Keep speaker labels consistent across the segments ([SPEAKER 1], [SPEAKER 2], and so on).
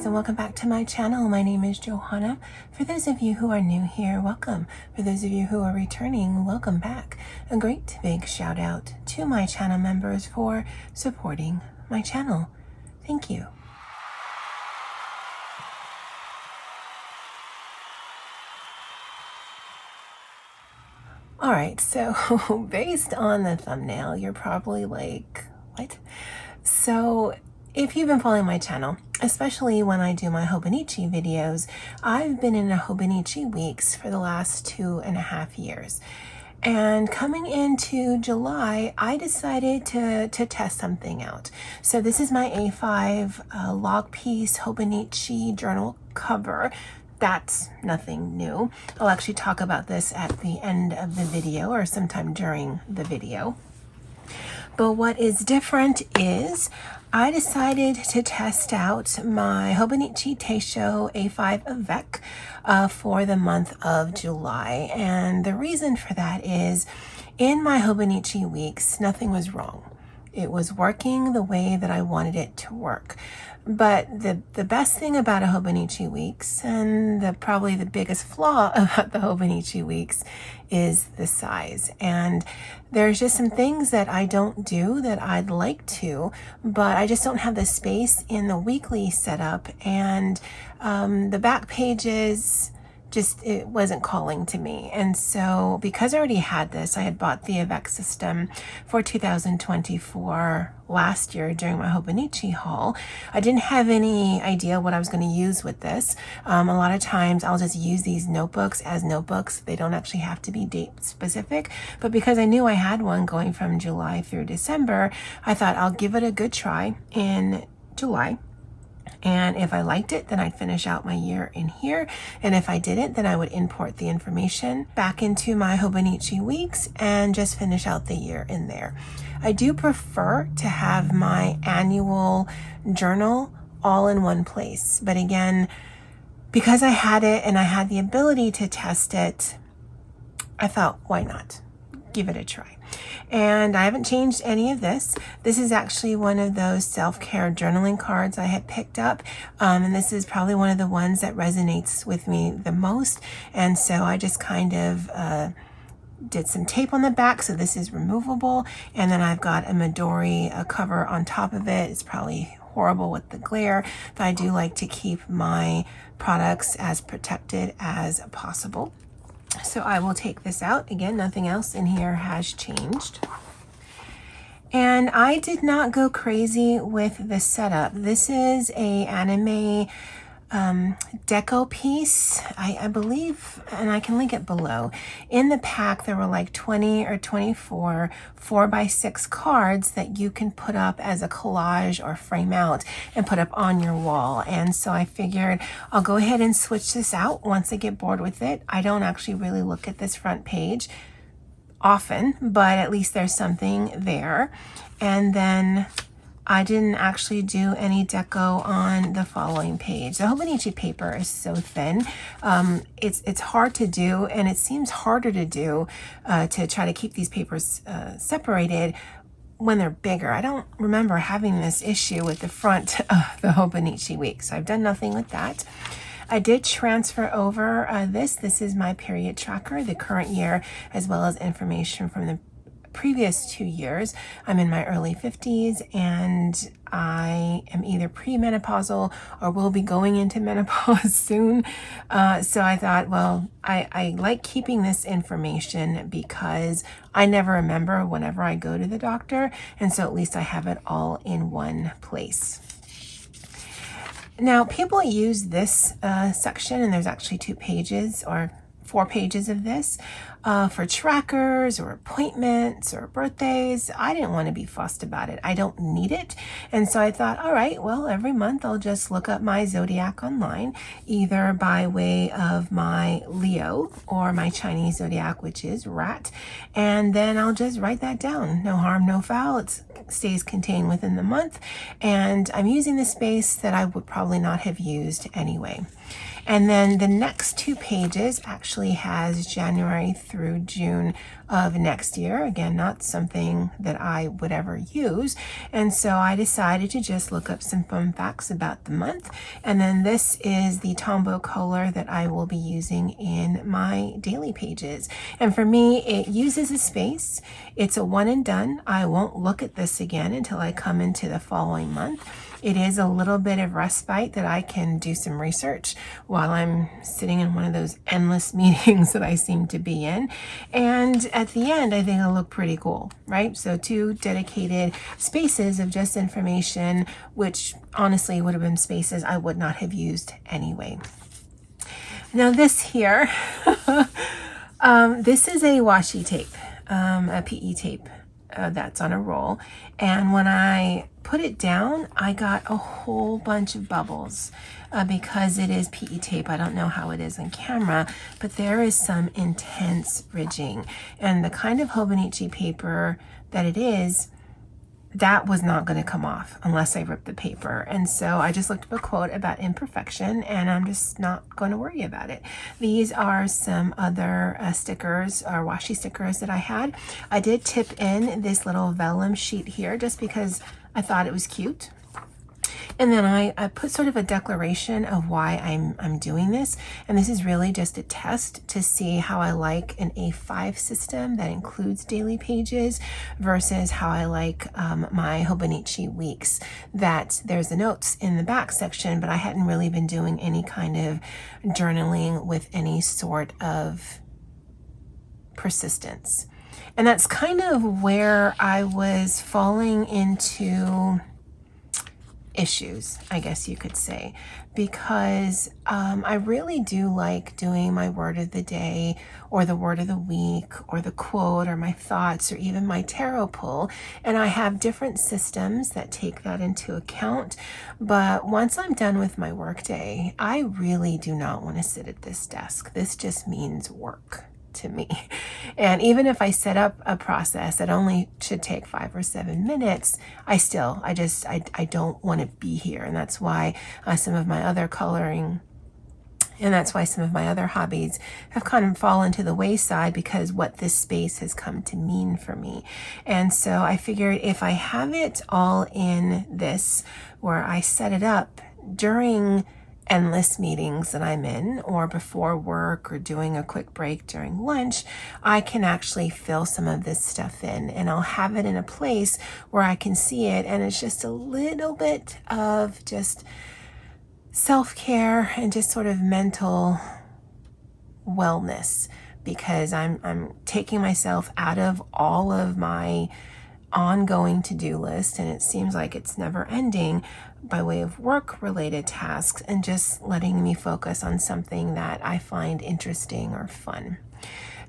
[SPEAKER 1] and welcome back to my channel. My name is Johanna. For those of you who are new here, welcome. For those of you who are returning, welcome back. A great big shout out to my channel members for supporting my channel. Thank you. Alright, so based on the thumbnail, you're probably like, what? So if you've been following my channel, especially when I do my Hobonichi videos, I've been in a Hobonichi Weeks for the last 2.5 years. And coming into July, I decided to test something out. So this is my A5 log piece Hobonichi journal cover. That's nothing new. I'll actually talk about this at the end of the video or sometime during the video. But what is different is I decided to test out my Hobonichi Teisho A5 Avec for the month of July. And the reason for that is in my Hobonichi Weeks, nothing was wrong. It was working the way that I wanted it to work. But the best thing about a Hobonichi Weeks, and probably the biggest flaw about the Hobonichi Weeks, is the size. And there's just some things that I don't do that I'd like to, but I just don't have the space in the weekly setup. And the back pages, it wasn't calling to me. And so because I already had this, I had bought the Avec system for 2024 last year during my Hobonichi haul. I didn't have any idea what I was going to use with this. A lot of times I'll just use these notebooks as notebooks. They don't actually have to be date specific, but because I knew I had one going from July through December, I thought I'll give it a good try in July. And if I liked it, then I'd finish out my year in here. And if I didn't, then I would import the information back into my Hobonichi Weeks and just finish out the year in there. I do prefer to have my annual journal all in one place. But again, because I had it and I had the ability to test it, I thought, why not? Give it a try. And I haven't changed any of this. This is actually one of those self-care journaling cards I had picked up. And this is probably one of the ones that resonates with me the most. And so I just kind of did some tape on the back. So this is removable. And then I've got a Midori cover on top of it. It's probably horrible with the glare, but I do like to keep my products as protected as possible. So I will take this out. Again, nothing else in here has changed. And I did not go crazy with the setup. This is a anime deco piece, I believe, and I can link it below. In the pack, there were like 20 or 24 4x6 cards that you can put up as a collage or frame out and put up on your wall. And so I figured I'll go ahead and switch this out once I get bored with it. I don't actually really look at this front page often, but at least there's something there. And then I didn't actually do any deco on the following page. The Hobonichi paper is so thin. It's hard to do, and it seems harder to do to try to keep these papers separated when they're bigger. I don't remember having this issue with the front of the Hobonichi Week, so I've done nothing with that. I did transfer over this. This is my period tracker, the current year, as well as information from the previous 2 years. I'm in my early 50s and I am either premenopausal or will be going into menopause soon. So I thought, well, I like keeping this information because I never remember whenever I go to the doctor. And so at least I have it all in one place. Now, people use this section, and there's actually 2 pages or 4 pages of this for trackers or appointments or birthdays. I didn't want to be fussed about it. I don't need it. And so I thought, all right, well, every month I'll just look up my zodiac online, either by way of my Leo or my Chinese zodiac, which is rat. And then I'll just write that down. No harm, no foul. It stays contained within the month. And I'm using the space that I would probably not have used anyway. And then the next 2 pages actually has January through June of next year. Again, not something that I would ever use. And so I decided to just look up some fun facts about the month. And then this is the Tombow color that I will be using in my daily pages. And for me, it uses a space. It's a one and done. I won't look at this again until I come into the following month. It is a little bit of respite that I can do some research while I'm sitting in one of those endless meetings that I seem to be in. And at the end, I think it'll look pretty cool, right? So 2 dedicated spaces of just information, which honestly would have been spaces I would not have used anyway. Now this here, this is a washi tape, a PE tape. That's on a roll, and when I put it down, I got a whole bunch of bubbles because it is PE tape. I don't know how it is on camera, but there is some intense ridging, and the kind of Hobonichi paper that it is, that was not going to come off unless I ripped the paper. And so I just looked up a quote about imperfection, and I'm just not going to worry about it. These are some other stickers or washi stickers that I had. I did tip in this little vellum sheet here just because I thought it was cute. And then I put sort of a declaration of why I'm doing this. And this is really just a test to see how I like an A5 system that includes daily pages versus how I like my Hobonichi Weeks, that there's the notes in the back section, but I hadn't really been doing any kind of journaling with any sort of persistence. And that's kind of where I was falling into issues, I guess you could say, because I really do like doing my word of the day or the word of the week or the quote or my thoughts or even my tarot pull, and I have different systems that take that into account. But once I'm done with my work day, I really do not want to sit at this desk. This just means work to me. And even if I set up a process that only should take 5 or 7 minutes, I don't want to be here. And that's why some of my other coloring and that's why some of my other hobbies have kind of fallen to the wayside, because what this space has come to mean for me. And so I figured if I have it all in this, where I set it up during endless meetings that I'm in, or before work, or doing a quick break during lunch, I can actually fill some of this stuff in, and I'll have it in a place where I can see it, and it's just a little bit of just self-care and just sort of mental wellness, because I'm taking myself out of all of my ongoing to-do list, and it seems like it's never ending, by way of work-related tasks, and just letting me focus on something that I find interesting or fun.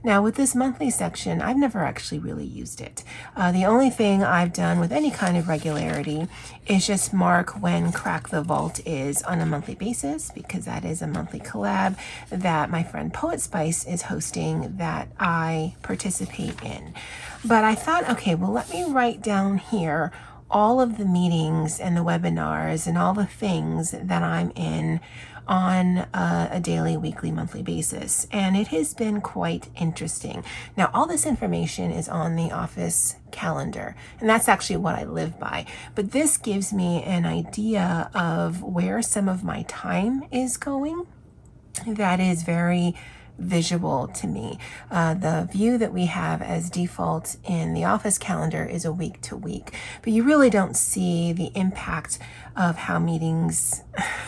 [SPEAKER 1] Now, with this monthly section, I've never actually really used it. The only thing I've done with any kind of regularity is just mark when Crack the Vault is on a monthly basis, because that is a monthly collab that my friend Poet Spice is hosting that I participate in. But I thought, okay, well, let me write down here all of the meetings and the webinars and all the things that I'm in on a daily, weekly, monthly basis. And it has been quite interesting. Now, all this information is on the office calendar, and that's actually what I live by. But this gives me an idea of where some of my time is going. That is very visual to me. The view that we have as default in the office calendar is a week to week, but you really don't see the impact of how meetings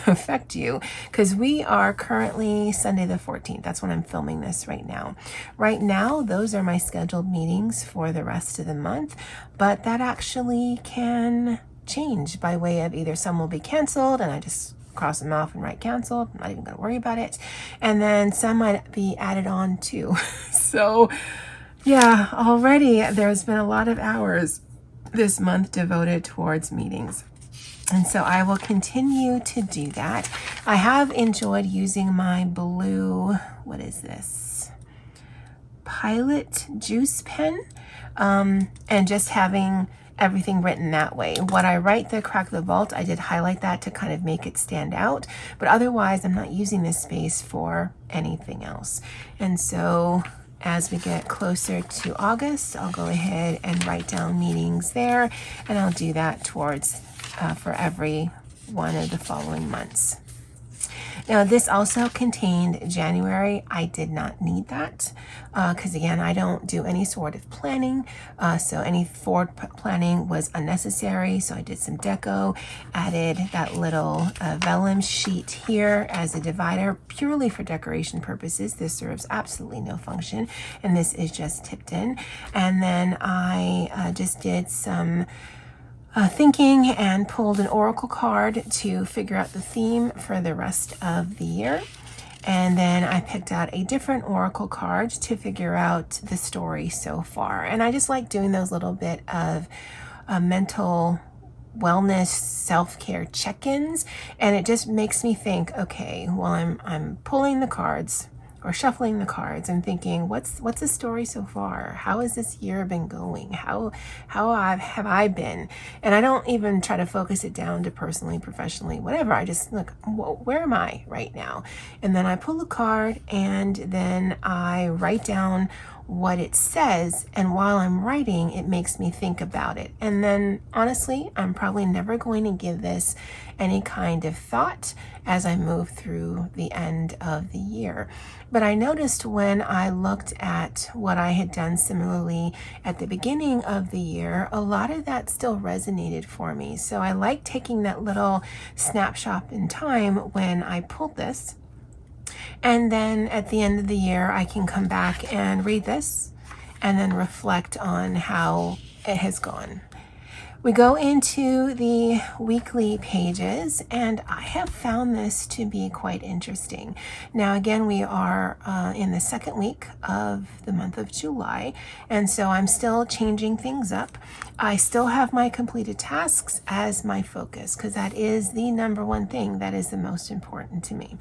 [SPEAKER 1] affect you, because we are currently Sunday the 14th. That's when I'm filming this right now. Right now, those are my scheduled meetings for the rest of the month, but that actually can change by way of either some will be canceled and I just cross them off and write canceled. I'm not even going to worry about it. And then some might be added on too. So yeah, already there's been a lot of hours this month devoted towards meetings. And so I will continue to do that. I have enjoyed using my blue, what is this? Pilot juice pen, and just having everything written that way. When I write the Crack the Vault, I did highlight that to kind of make it stand out, but otherwise I'm not using this space for anything else. And so as we get closer to August, I'll go ahead and write down meetings there, and I'll do that towards for every one of the following months. Now, this also contained January. I did not need that because, again, I don't do any sort of planning. So any forward planning was unnecessary. So I did some deco, added that little vellum sheet here as a divider purely for decoration purposes. This serves absolutely no function, and this is just tipped in. And then I just did some thinking and pulled an oracle card to figure out the theme for the rest of the year. And then I picked out a different oracle card to figure out the story so far. And I just like doing those little bit of mental wellness, self-care check-ins. And it just makes me think, okay, while I'm pulling the cards or shuffling the cards and thinking, what's the story so far? How has this year been going? How have I been? And I don't even try to focus it down to personally, professionally, whatever. I just look, where am I right now? And then I pull a card and then I write down what it says, and while I'm writing, it makes me think about it. And then honestly, I'm probably never going to give this any kind of thought as I move through the end of the year. But I noticed when I looked at what I had done similarly at the beginning of the year, a lot of that still resonated for me. So I like taking that little snapshot in time when I pulled this. And then at the end of the year, I can come back and read this and then reflect on how it has gone. We go into the weekly pages, and I have found this to be quite interesting. Now, again, we are in the second week of the month of July, and so I'm still changing things up. I still have my completed tasks as my focus because that is the number one thing that is the most important to me.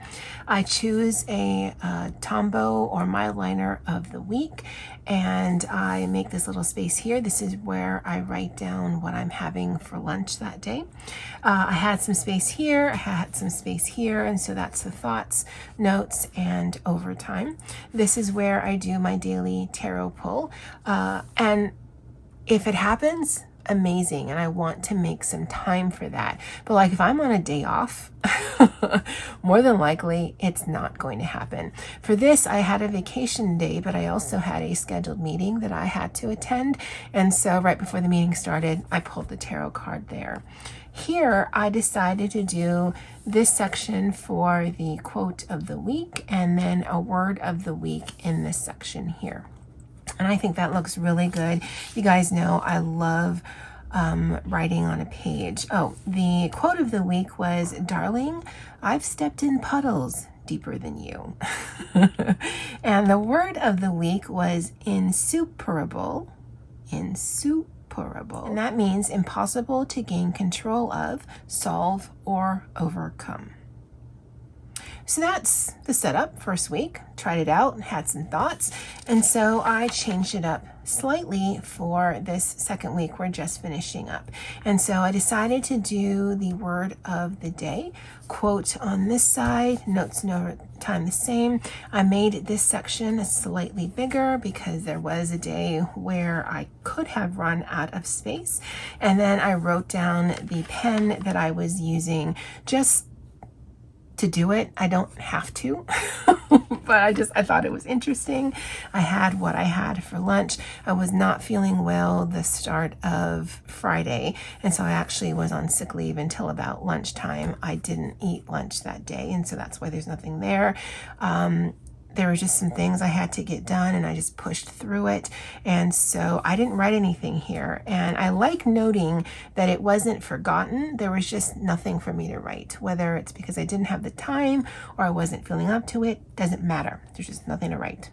[SPEAKER 1] I choose a Tombow or Mildliner of the week, and I make this little space here. This is where I write down what I'm having for lunch that day. I had some space here, I had some space here, and so that's the thoughts, notes, and overtime. This is where I do my daily tarot pull, and if it happens, amazing, and I want to make some time for that. But like if I'm on a day off, more than likely it's not going to happen. For this, I had a vacation day, but I also had a scheduled meeting that I had to attend, and so right before the meeting started, I pulled the tarot card there. Here, I decided to do this section for the quote of the week and then a word of the week in this section here. And I think that looks really good. You guys know I love writing on a page. Oh, the quote of the week was, "Darling, I've stepped in puddles deeper than you." And the word of the week was insuperable. Insuperable. And that means impossible to gain control of, solve, or overcome. So that's the setup. First week, tried it out and had some thoughts. And so I changed it up slightly for this second week. We're just finishing up. And so I decided to do the word of the day, quote on this side, notes and overtime the same. I made this section slightly bigger because there was a day where I could have run out of space. And then I wrote down the pen that I was using just to do it. I don't have to, but I thought it was interesting. I had what I had for lunch. I was not feeling well the start of Friday, and so I actually was on sick leave until about lunchtime. I didn't eat lunch that day, and so that's why there's nothing there. There were just some things I had to get done, and I just pushed through it. And so I didn't write anything here. And I like noting that it wasn't forgotten. There was just nothing for me to write. Whether it's because I didn't have the time or I wasn't feeling up to it, doesn't matter. There's just nothing to write.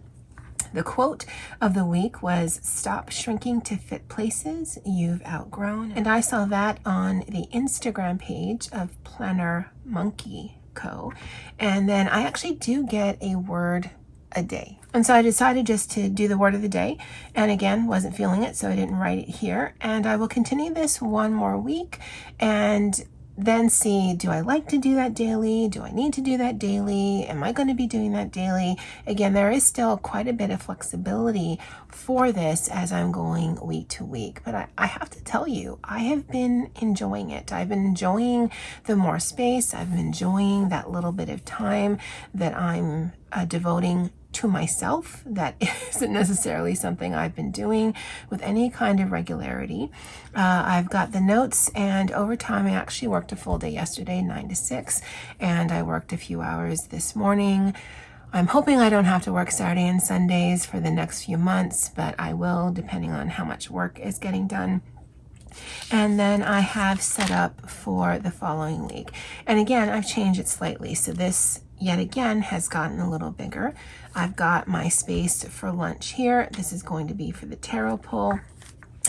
[SPEAKER 1] The quote of the week was, "Stop shrinking to fit places you've outgrown." And I saw that on the Instagram page of Planner Monkey Co. And then I actually do get a word a day. And so I decided just to do the word of the day. And again, wasn't feeling it, so I didn't write it here. And I will continue this one more week. And then see, do I like to do that daily? Do I need to do that daily? Am I going to be doing that daily? Again, there is still quite a bit of flexibility for this as I'm going week to week. But I have to tell you, I have been enjoying it. I've been enjoying the more space. I've been enjoying that little bit of time that I'm devoting to myself. That isn't necessarily something I've been doing with any kind of regularity. I've got the notes, and over time I actually worked a full day yesterday, 9 to 6, and I worked a few hours this morning. I'm hoping I don't have to work Saturday and Sundays for the next few months, but I will, depending on how much work is getting done. And then I have set up for the following week. And again, I've changed it slightly. So this yet again has gotten a little bigger. I've got my space for lunch here. This is going to be for the tarot pull.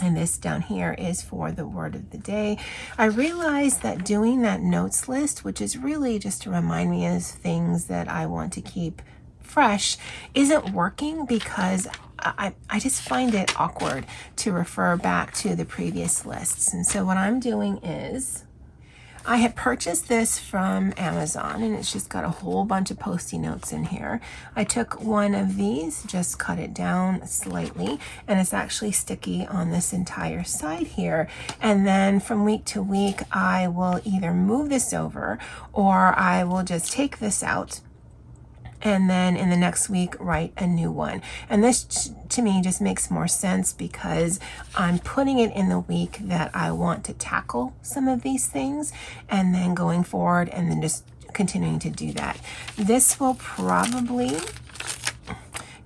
[SPEAKER 1] And this down here is for the word of the day. I realized that doing that notes list, which is really just to remind me of things that I want to keep fresh, isn't working because I just find it awkward to refer back to the previous lists. And so what I'm doing is, I had purchased this from Amazon, and it's just got a whole bunch of Post-it notes in here. I took one of these, just cut it down slightly, and it's actually sticky on this entire side here. And then from week to week, I will either move this over or I will just take this out, and then in the next week write a new one. And this to me just makes more sense because I'm putting it in the week that I want to tackle some of these things, and then going forward and then just continuing to do that. This will probably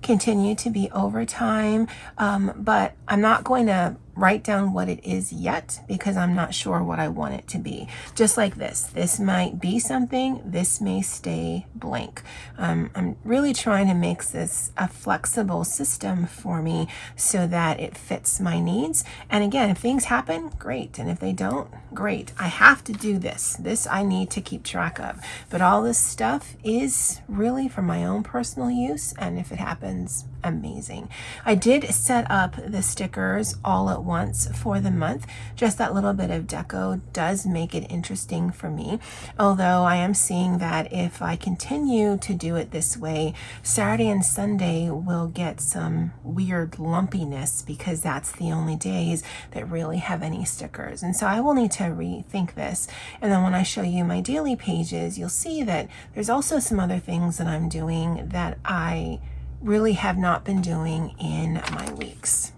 [SPEAKER 1] continue to be over time, but I'm not going to write down what it is yet because I'm not sure what I want it to be. Just like this might be something, this may stay blank. I'm really trying to make this a flexible system for me so that it fits my needs. And again, if things happen, great. And if they don't, great. I have to do this. This I need to keep track of. But all this stuff is really for my own personal use. And if it happens, amazing. I did set up the stickers all at once for the month. Just that little bit of deco does make it interesting for me. Although I am seeing that if I continue to do it this way, Saturday and Sunday will get some weird lumpiness because that's the only days that really have any stickers. And so I will need to rethink this. And then when I show you my daily pages, you'll see that there's also some other things that I'm doing that I really have not been doing in my weeks.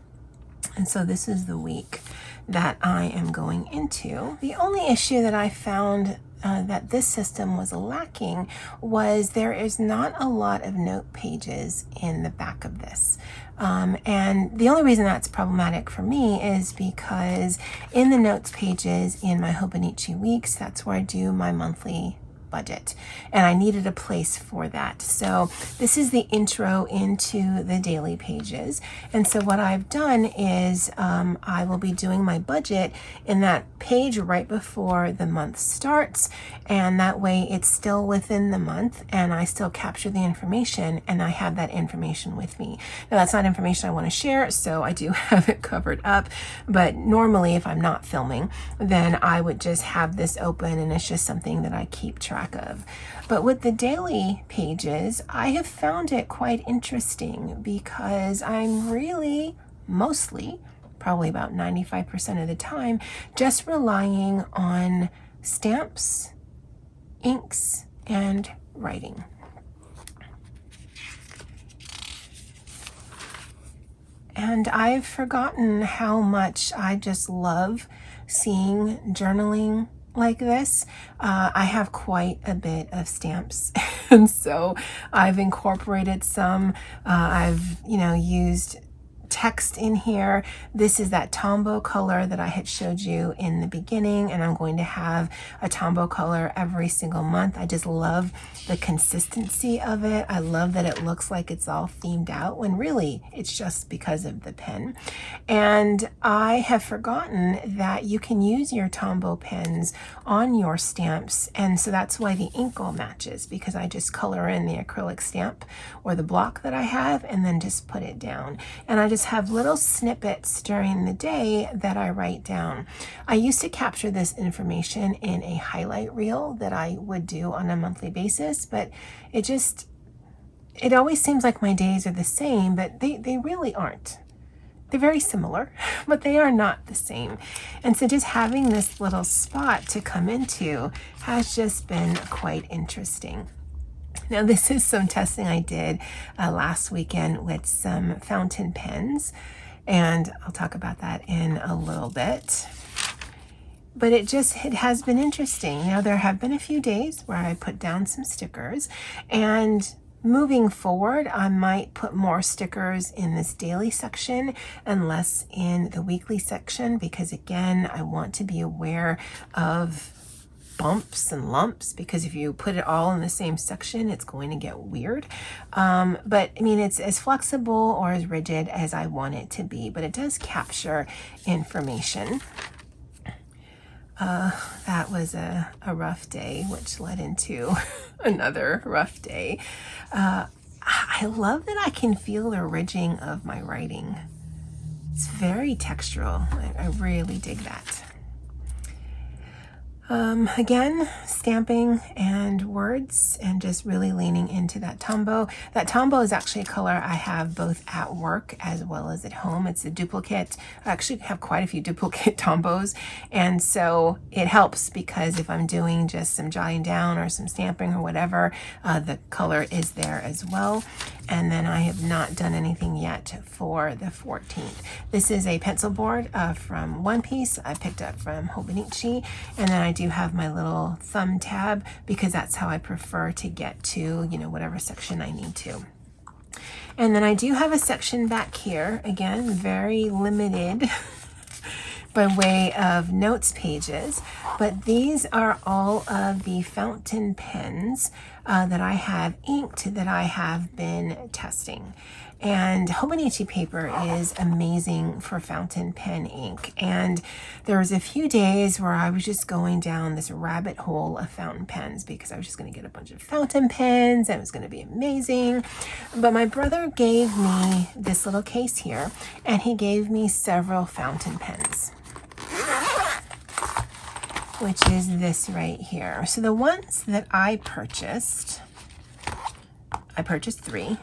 [SPEAKER 1] And so this is the week that I am going into. The only issue that I found that this system was lacking was there is not a lot of note pages in the back of this. And the only reason that's problematic for me is because in the notes pages in my Hobonichi Weeks, that's where I do my monthly budget, and I needed a place for that. So this is the intro into the daily pages. And so what I've done is I will be doing my budget in that page right before the month starts, and that way it's still within the month and I still capture the information and I have that information with me. Now that's not information I want to share, so I do have it covered up, but normally if I'm not filming, then I would just have this open and it's just something that I keep track of. But with the daily pages, I have found it quite interesting because I'm really mostly, probably about 95% of the time, just relying on stamps, inks, and writing. And I've forgotten how much I just love seeing journaling like this. I have quite a bit of stamps and so I've incorporated some. I've used text in here. This is that Tombow color that I had showed you in the beginning, and I'm going to have a Tombow color every single month. I just love the consistency of it. I love that it looks like it's all themed out when really it's just because of the pen. And I have forgotten that you can use your Tombow pens on your stamps, and so that's why the ink all matches, because I just color in the acrylic stamp or the block that I have and then just put it down. And I just just have little snippets during the day that I write down. I used to capture this information in a highlight reel that I would do on a monthly basis, but it always seems like my days are the same, but they really aren't. They're very similar, but they are not the same. And so just having this little spot to come into has just been quite interesting. Now, this is some testing I did last weekend with some fountain pens, and I'll talk about that in a little bit. But it has been interesting. Now, there have been a few days where I put down some stickers, and moving forward, I might put more stickers in this daily section and less in the weekly section, because again, I want to be aware of bumps and lumps, because if you put it all in the same section, it's going to get weird. But I mean, it's as flexible or as rigid as I want it to be, but it does capture information. That was a rough day, which led into another rough day. I love that I can feel the ridging of my writing. It's very textural. I really dig that. Again, stamping and words, and just really leaning into that tombow. That tombow is actually a color I have both at work as well as at home. It's a duplicate. I actually have quite a few duplicate tombows, and so it helps because if I'm doing just some jotting down or some stamping or whatever, the color is there as well. And then I have not done anything yet for the 14th. This is a pencil board from One Piece I picked up from Hobonichi, and then I do have my little thumb tab because that's how I prefer to get to, whatever section I need to. And then I do have a section back here, again, very limited by way of notes pages, but these are all of the fountain pens that I have inked that I have been testing. And Hobonichi paper is amazing for fountain pen ink. And there was a few days where I was just going down this rabbit hole of fountain pens because I was just going to get a bunch of fountain pens and it was going to be amazing. But my brother gave me this little case here, and he gave me several fountain pens, which is this right here. So the ones that I purchased 3,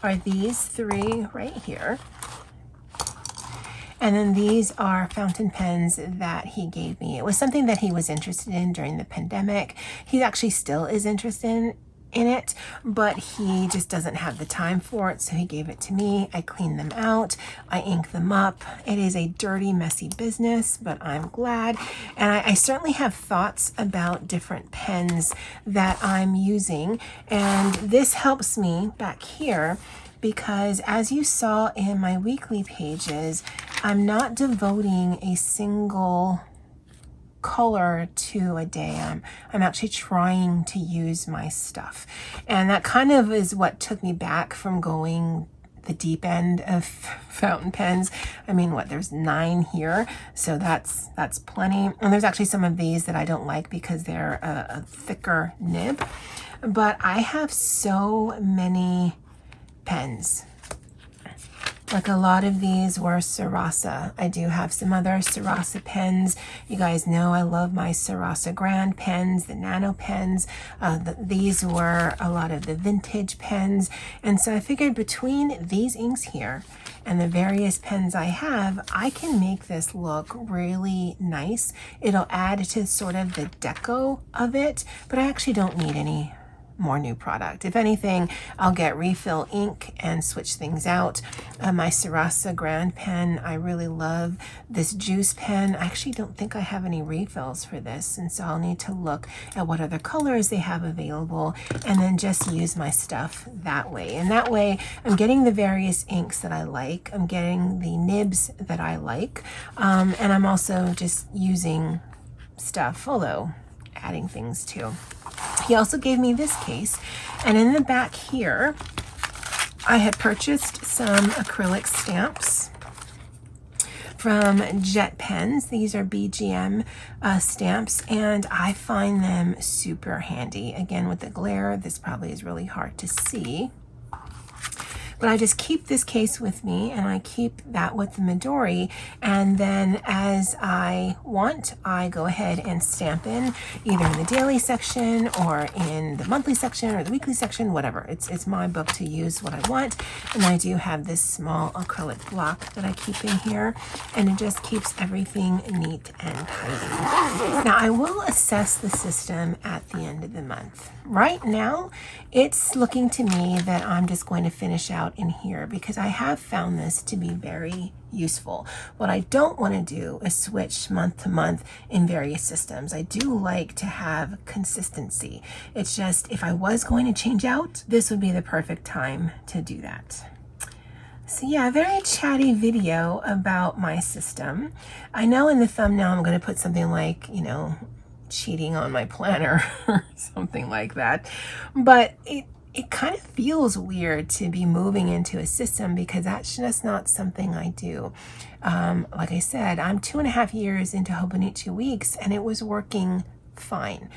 [SPEAKER 1] are these 3 right here. And then these are fountain pens that he gave me. It was something that he was interested in during the pandemic. He actually still is interested in it, but he just doesn't have the time for it, so he gave it to me. I clean them out, I ink them up. It is a dirty, messy business, but I'm glad. And I certainly have thoughts about different pens that I'm using, and this helps me back here because, as you saw in my weekly pages, I'm not devoting a single color to a day. I'm actually trying to use my stuff, and that kind of is what took me back from going the deep end of fountain pens. I mean, there's 9 here, so that's plenty. And there's actually some of these that I don't like because they're a thicker nib, but I have so many pens. Like a lot of these were Sarasa. I do have some other Sarasa pens. You guys know I love my Sarasa Grand pens, the nano pens. These were a lot of the vintage pens. And so I figured between these inks here and the various pens I have, I can make this look really nice. It'll add to sort of the deco of it, but I actually don't need any more new product. If anything, I'll get refill ink and switch things out. My Sarasa Grand pen, I really love this juice pen. I actually don't think I have any refills for this, and so I'll need to look at what other colors they have available and then just use my stuff that way. And that way I'm getting the various inks that I like, I'm getting the nibs that I like, and I'm also just using stuff, although adding things too. He also gave me this case, and in the back here, I had purchased some acrylic stamps from Jet Pens. These are BGM stamps, and I find them super handy. Again, with the glare, this probably is really hard to see. but I just keep this case with me, and I keep that with the Midori, and then as I want, I go ahead and stamp in either in the daily section or in the monthly section or the weekly section, whatever. It's my book to use what I want. And I do have this small acrylic block that I keep in here, and it just keeps everything neat and tidy. Now I will assess the system at the end of the month. Right now, it's looking to me that I'm just going to finish out in here because I have found this to be very useful. What I don't want to do is switch month to month in various systems. I do like to have consistency. It's just if I was going to change out, this would be the perfect time to do that. So yeah, a very chatty video about my system. I know in the thumbnail I'm going to put something like, you know, cheating on my planner or something like that, but it kind of feels weird to be moving into a system because that's just not something I do. Like I said, I'm 2.5 years into Hobonichi Weeks and it was working fine.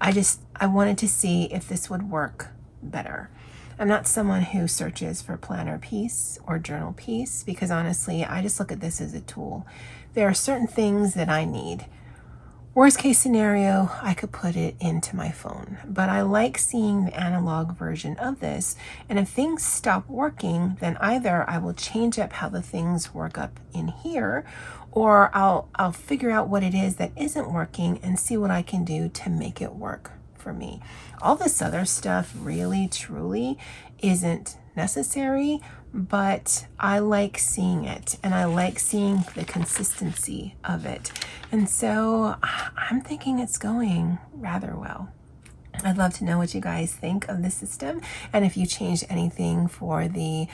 [SPEAKER 1] I wanted to see if this would work better. I'm not someone who searches for planner piece or journal piece because honestly, I just look at this as a tool. There are certain things that I need. Worst case scenario, I could put it into my phone, but I like seeing the analog version of this. And if things stop working, then either I will change up how the things work up in here, or I'll figure out what it is that isn't working and see what I can do to make it work for me. All this other stuff really, truly isn't necessary, but I like seeing it and I like seeing the consistency of it. And so I'm thinking it's going rather well. I'd love to know what you guys think of the system and if you changed anything for the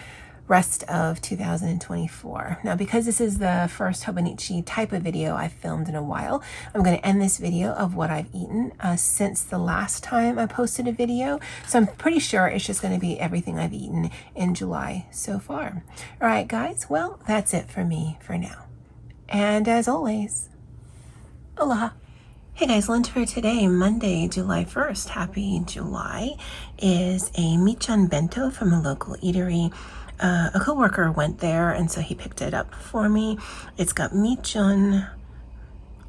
[SPEAKER 1] rest of 2024. Now, because this is the first Hobonichi type of video I've filmed in a while, I'm going to end this video of what I've eaten since the last time I posted a video. So I'm pretty sure it's just going to be everything I've eaten in July so far. All right, guys. Well, that's it for me for now. And as always, aloha. Hey guys, lunch for today, Monday, July 1st. Happy July is a michan bento from a local eatery. A coworker went there and so he picked it up for me. It's got michan,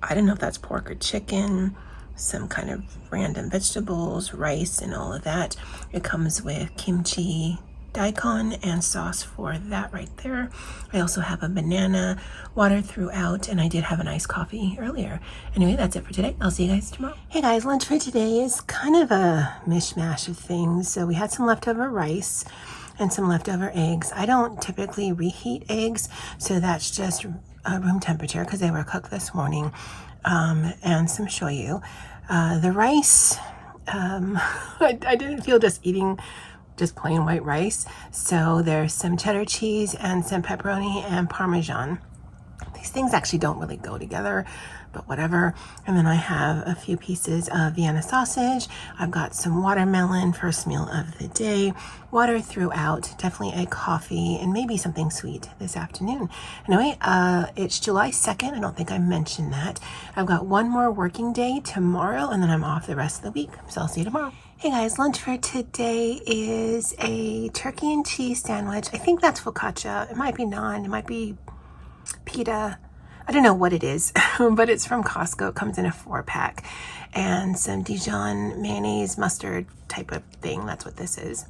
[SPEAKER 1] I don't know if that's pork or chicken, some kind of random vegetables, rice, and all of that. It comes with kimchi, daikon, and sauce for that right there. I also have a banana, water throughout, and I did have an iced coffee earlier. Anyway, that's it for today. I'll see you guys tomorrow. Hey guys, lunch for today is kind of a mishmash of things. So we had some leftover rice and some leftover eggs. I don't typically reheat eggs, so that's just room temperature because they were cooked this morning, and some shoyu. The rice, I didn't feel just eating just plain white rice, so there's some cheddar cheese and some pepperoni and parmesan. These things actually don't really go together, but whatever. And then I have a few pieces of Vienna sausage. I've got some watermelon, first meal of the day, water throughout, definitely a coffee, and maybe something sweet this afternoon. Anyway, it's July 2nd. I don't think I mentioned that. I've got one more working day tomorrow, and then I'm off the rest of the week. So I'll see you tomorrow. Hey guys, lunch for today is a turkey and cheese sandwich. I think that's focaccia. It might be naan. It might be pita. I don't know what it is, but it's from Costco. It comes in a 4-pack, and some Dijon mayonnaise mustard type of thing. That's what this is.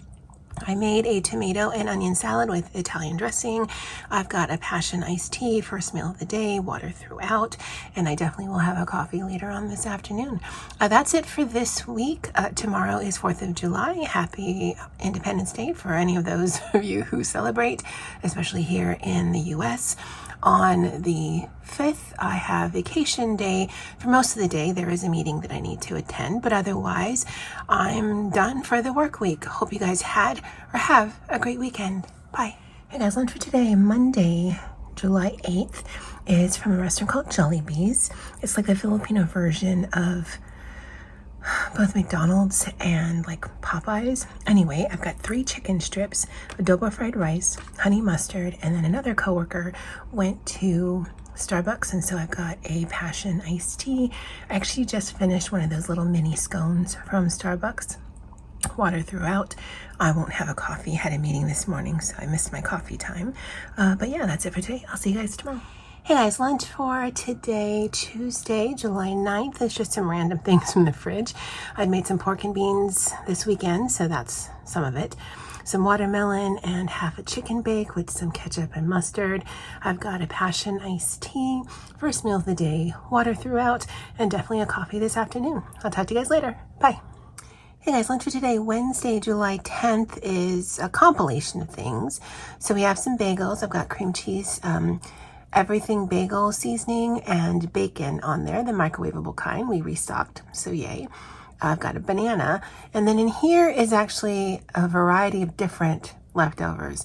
[SPEAKER 1] I made a tomato and onion salad with Italian dressing. I've got a passion iced tea, first meal of the day, water throughout, and I definitely will have a coffee later on this afternoon. That's it for this week. Tomorrow is 4th of July. Happy Independence Day for any of those of you who celebrate, especially here in the US. On the 5th, I have vacation day. For most of the day, there is a meeting that I need to attend, but otherwise, I'm done for the work week. Hope you guys had or have a great weekend. Bye. Hey guys, lunch for today, Monday, July 8th, is from a restaurant called Jollibee's. It's like a Filipino version of both McDonald's and like Popeyes. Anyway, I've got 3 chicken strips, adobo fried rice, honey mustard, and then another coworker went to Starbucks, and so I've got a passion iced tea. I actually just finished one of those little mini scones from Starbucks water throughout. I won't have a coffee. Had a meeting this morning, so I missed my coffee time. But yeah, that's it for today. I'll see you guys tomorrow. Hey guys, lunch for today, Tuesday, July 9th. It's just some random things from the fridge. I'd made some pork and beans this weekend, so that's some of it. Some watermelon and half a chicken bake with some ketchup and mustard. I've got a passion iced tea, first meal of the day, water throughout, and definitely a coffee this afternoon. I'll talk to you guys later. Bye. Hey guys, lunch for today, Wednesday, July 10th, is a compilation of things. So we have some bagels. I've got cream cheese, everything bagel seasoning, and bacon on there, the microwavable kind. We restocked, so yay. I've got a banana, and then in here is actually a variety of different leftovers.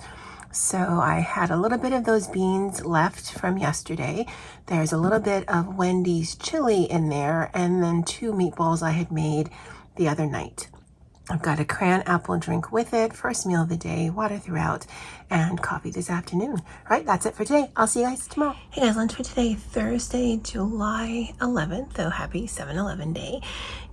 [SPEAKER 1] So I had a little bit of those beans left from yesterday. There's a little bit of Wendy's chili in there, and then 2 meatballs I had made the other night. I've got a cran apple drink with it, first meal of the day, water throughout, and coffee this afternoon. All right, that's it for today. I'll see you guys tomorrow. Hey guys, lunch for today, Thursday, July 11th, so happy 7-Eleven day,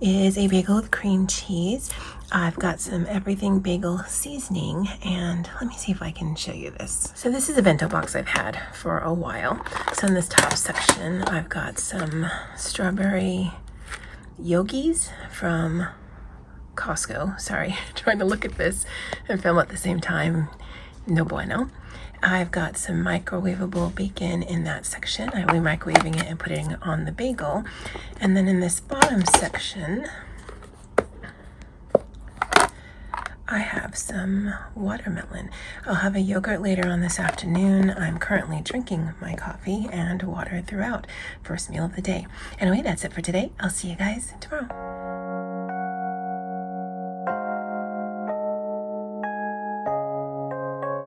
[SPEAKER 1] is a bagel with cream cheese. I've got some everything bagel seasoning, and let me see if I can show you this. So this is a bento box I've had for a while. So in this top section, I've got some strawberry yogis from Costco. Sorry, trying to look at this and film at the same time. No bueno. I've got some microwavable bacon in that section. I will be microwaving it and putting it on the bagel. And then in this bottom section, I have some watermelon. I'll have a yogurt later on this afternoon. I'm currently drinking my coffee and water throughout. First meal of the day. Anyway, that's it for today. I'll see you guys tomorrow.